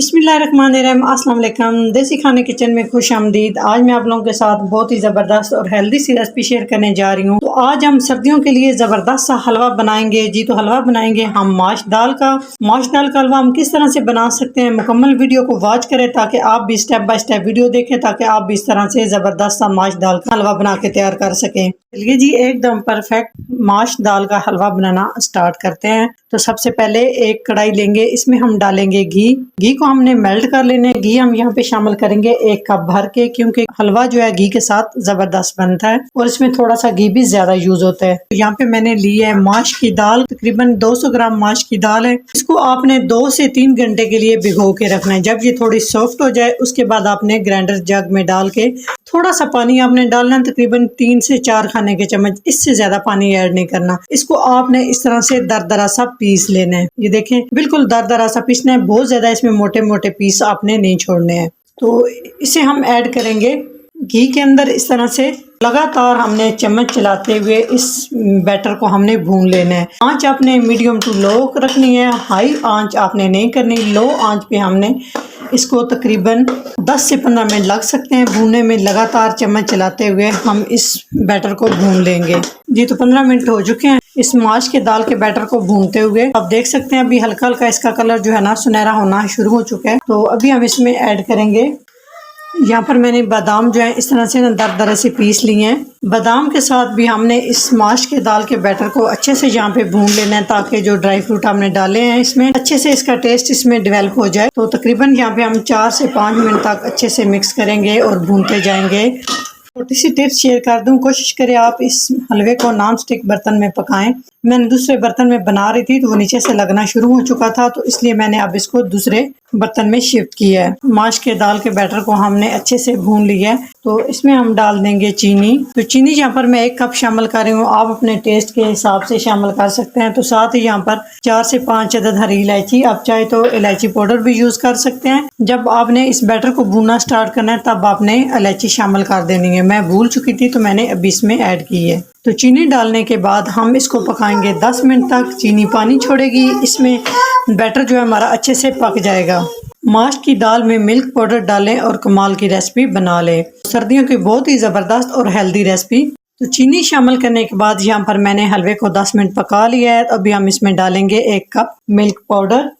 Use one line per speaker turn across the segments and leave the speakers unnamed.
बिस्मिल्लाहिर्रहमानिर्रहीम, अस्सलाम वालेकुम। देसी खाने किचन में खुश आमदीद। आज मैं आप लोगों के साथ बहुत ही ज़बरदस्त और हेल्दी सी रेसिपी शेयर करने जा रही हूँ। तो आज हम सर्दियों के लिए ज़बरदस्त सा हलवा बनाएंगे जी। तो हलवा बनाएंगे हम माश दाल का हलवा हम किस तरह से बना सकते हैं, मुकम्मल वीडियो को वॉच करें ताकि आप भी स्टेप बाय स्टेप वीडियो देखें, ताकि आप भी इस तरह से ज़बरदस्त सा माश दाल का हलवा बना के तैयार कर सकें। चलिए जी, एकदम परफेक्ट माश दाल का हलवा बनाना स्टार्ट करते हैं। तो सबसे पहले एक कढ़ाई लेंगे, इसमें हम डालेंगे घी को हमने मेल्ट कर लेने। घी हम यहाँ पे शामिल करेंगे 1 कप भर के, क्योंकि हलवा जो है घी के साथ जबरदस्त बनता है और इसमें थोड़ा सा घी भी ज्यादा यूज होता है। तो यहाँ पे मैंने ली है माश की दाल, तकरीबन 200 ग्राम माश की दाल है। इसको आपने 2 से 3 घंटे के लिए भिगो के रखना है। जब ये थोड़ी सॉफ्ट हो जाए उसके बाद आपने ग्राइंडर जग में डाल के थोड़ा सा पानी आपने डालना है, तकरीबन 3 से 4 खाने के चम्मच, इससे ज्यादा पानी ऐड नहीं करना। इसको आपने इस तरह से दरदरा सा पीस लेना है। ये देखें, बिल्कुल दरदरा सा पीसना है, बहुत ज्यादा इसमें मोटे मोटे पीस आपने नहीं छोड़ने हैं। तो इसे हम ऐड करेंगे घी के अंदर। इस तरह से लगातार हमने चम्मच चलाते हुए इस बैटर को हमने भून लेना है। आंच आपने मीडियम टू लो रखनी है, हाई आंच आपने नहीं करनी। लो आंच पे हमने इसको तकरीबन 10 से 15 मिनट लग सकते हैं भूनने में। लगातार चम्मच चलाते हुए हम इस बैटर को भून लेंगे जी। तो 15 मिनट हो चुके हैं इस माश के दाल के बैटर को भूनते हुए। आप देख सकते हैं अभी हल्का हल्का इसका कलर जो है ना सुनहरा होना शुरू हो चुका है। तो अभी हम इसमें ऐड करेंगे, यहाँ पर मैंने बादाम जो है इस तरह से दरदरे से पीस लिए हैं। बादाम के साथ भी हमने इस माश के दाल के बैटर को अच्छे से यहाँ पे भून लेना है, ताकि जो ड्राई फ्रूट हमने डाले हैं इसमें अच्छे से इसका टेस्ट इसमें डेवलप हो जाए। तो तकरीबन यहाँ पे हम 4 से 5 मिनट तक अच्छे से मिक्स करेंगे और भूनते जाएंगे। छोटी सी टिप्स शेयर कर दूं, कोशिश करें आप इस हलवे को नॉन स्टिक बर्तन में पकाएं। मैंने दूसरे बर्तन में बना रही थी तो वो नीचे से लगना शुरू हो चुका था, तो इसलिए मैंने अब इसको दूसरे बर्तन में शिफ्ट किया है। माश के दाल के बैटर को हमने अच्छे से भून लिया है। तो इसमें हम डाल देंगे चीनी। तो चीनी यहाँ पर मैं 1 कप शामिल कर रही हूँ, आप अपने टेस्ट के हिसाब से शामिल कर सकते हैं। तो साथ ही यहाँ पर 4 से 5 अदद हरी इलायची, आप चाहे तो इलायची पाउडर भी यूज कर सकते हैं। जब आपने इस बैटर को भूनना स्टार्ट करना है तब आपने इलायची शामिल कर देनी है। मैं भूल चुकी थी तो मैंने अभी इसमें ऐड की है। तो चीनी डालने के बाद हम इसको पकाएंगे 10 मिनट तक। चीनी पानी छोड़ेगी, इसमें बैटर जो है हमारा अच्छे से पक जाएगा। माश की दाल में मिल्क पाउडर डालें और कमाल की रेसिपी बना लें। सर्दियों की बहुत ही ज़बरदस्त और हेल्दी रेसिपी। तो चीनी शामिल करने के बाद यहाँ पर मैंने हलवे को 10 मिनट पका लिया है। तो अभी हम इसमें डालेंगे 1 कप मिल्क पाउडर।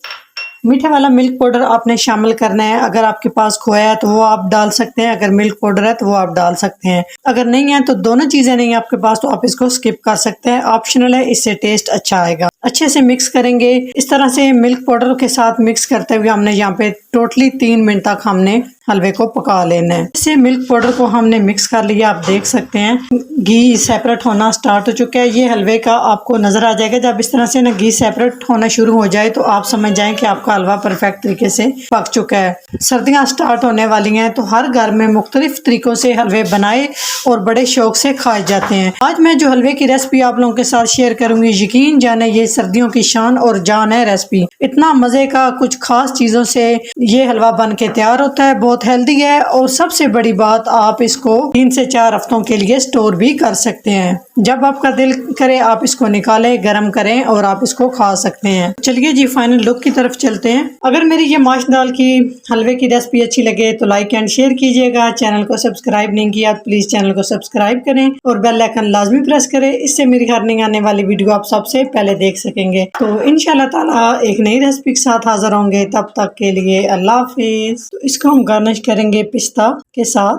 मीठे वाला मिल्क पाउडर आपने शामिल करना है। अगर आपके पास खोया है तो वो आप डाल सकते हैं, अगर मिल्क पाउडर है तो वो आप डाल सकते हैं। अगर नहीं है तो दोनों चीजें नहीं है आपके पास तो आप इसको स्किप कर सकते हैं, ऑप्शनल है, इससे टेस्ट अच्छा आएगा। अच्छे से मिक्स करेंगे इस तरह से मिल्क पाउडर के साथ मिक्स करते हुए। हमने यहाँ पे टोटली 3 मिनट तक हमने हलवे को पका लेना है। इससे मिल्क पाउडर को हमने मिक्स कर लिया, आप देख सकते हैं घी सेपरेट होना स्टार्ट हो चुका है। ये हलवे का आपको नजर आ जाएगा, जब इस तरह से ना घी सेपरेट होना शुरू हो जाए तो आप समझ जाएं कि आपका हलवा परफेक्ट तरीके से पक चुका है। सर्दियां स्टार्ट होने वाली हैं तो हर घर में मुख्तलिफ तरीकों से हलवे बनाए और बड़े शौक से खाए जाते हैं। आज मैं जो हलवे की रेसिपी आप लोगों के साथ शेयर करूंगी, यकीन जाने ये सर्दियों की शान और जान है रेसिपी। इतना मजे का कुछ खास चीजों से ये हलवा बन के तैयार होता है, बहुत हेल्दी है और सबसे बड़ी बात आप इसको 3 से 4 हफ्तों के लिए स्टोर भी कर सकते हैं। जब आपका दिल करे आप इसको निकालें, गर्म करें और आप इसको खा सकते हैं। चलिए जी, फाइनल लुक की तरफ चलते हैं। अगर मेरी ये माश दाल की हलवे की रेसिपी अच्छी लगे तो लाइक एंड शेयर कीजिएगा। चैनल को सब्सक्राइब नहीं किया तो प्लीज चैनल को सब्सक्राइब करें और बेल आइकन लाजमी प्रेस करें, इससे मेरी हर नई आने वाली वीडियो आप सबसे पहले देख सकेंगे। तो इंशाल्लाह ताला एक नई रेसिपी के साथ हाजिर होंगे, तब तक के लिए अल्लाह हाफिज। तो इसको हम गार्निश करेंगे पिस्ता के साथ।